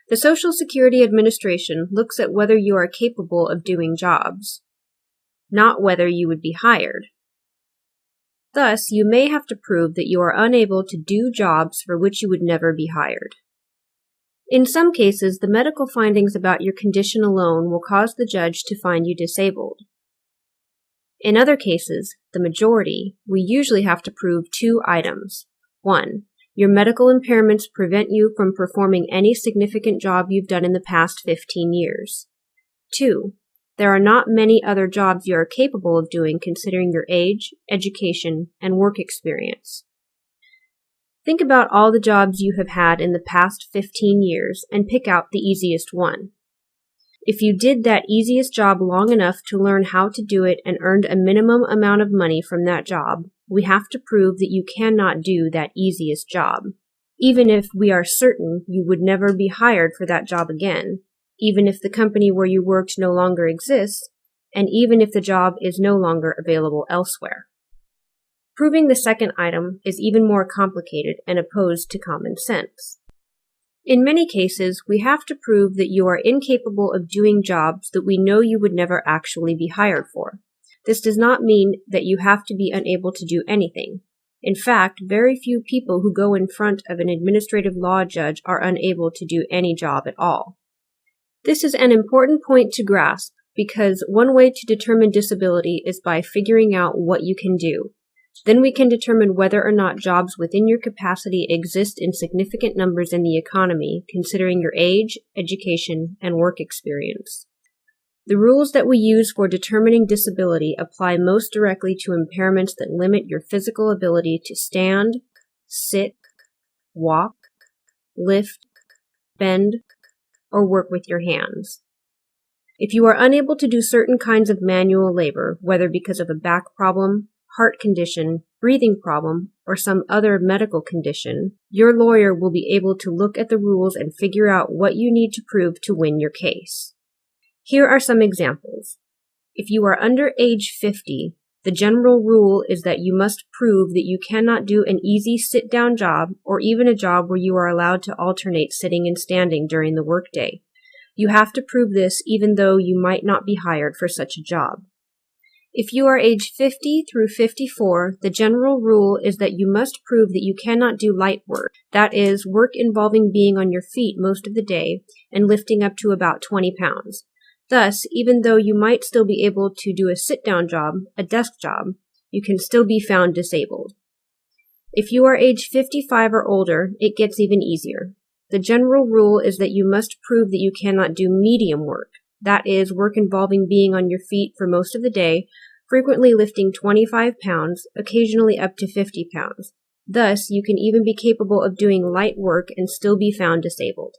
The Social Security Administration looks at whether you are capable of doing jobs, not whether you would be hired. Thus, you may have to prove that you are unable to do jobs for which you would never be hired. In some cases, the medical findings about your condition alone will cause the judge to find you disabled. In other cases, the majority, we usually have to prove two items. 1. Your medical impairments prevent you from performing any significant job you've done in the past 15 years. 2. There are not many other jobs you are capable of doing considering your age, education, and work experience. Think about all the jobs you have had in the past 15 years and pick out the easiest one. If you did that easiest job long enough to learn how to do it and earned a minimum amount of money from that job, we have to prove that you cannot do that easiest job, even if we are certain you would never be hired for that job again, even if the company where you worked no longer exists, and even if the job is no longer available elsewhere. Proving the second item is even more complicated and opposed to common sense. In many cases, we have to prove that you are incapable of doing jobs that we know you would never actually be hired for. This does not mean that you have to be unable to do anything. In fact, very few people who go in front of an administrative law judge are unable to do any job at all. This is an important point to grasp because one way to determine disability is by figuring out what you can do. Then we can determine whether or not jobs within your capacity exist in significant numbers in the economy, considering your age, education, and work experience. The rules that we use for determining disability apply most directly to impairments that limit your physical ability to stand, sit, walk, lift, bend, or work with your hands. If you are unable to do certain kinds of manual labor, whether because of a back problem, heart condition, breathing problem, or some other medical condition, your lawyer will be able to look at the rules and figure out what you need to prove to win your case. Here are some examples. If you are under age 50, the general rule is that you must prove that you cannot do an easy sit-down job or even a job where you are allowed to alternate sitting and standing during the workday. You have to prove this even though you might not be hired for such a job. If you are age 50 through 54, the general rule is that you must prove that you cannot do light work, that is, work involving being on your feet most of the day and lifting up to about 20 pounds. Thus, even though you might still be able to do a sit-down job, a desk job, you can still be found disabled. If you are age 55 or older, it gets even easier. The general rule is that you must prove that you cannot do medium work, that is, work involving being on your feet for most of the day, frequently lifting 25 pounds, occasionally up to 50 pounds. Thus, you can even be capable of doing light work and still be found disabled.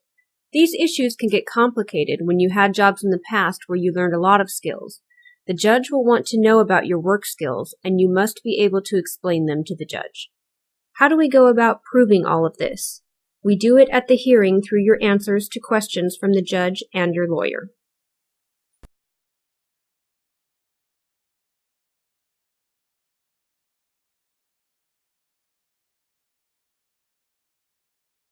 These issues can get complicated when you had jobs in the past where you learned a lot of skills. The judge will want to know about your work skills, and you must be able to explain them to the judge. How do we go about proving all of this? We do it at the hearing through your answers to questions from the judge and your lawyer.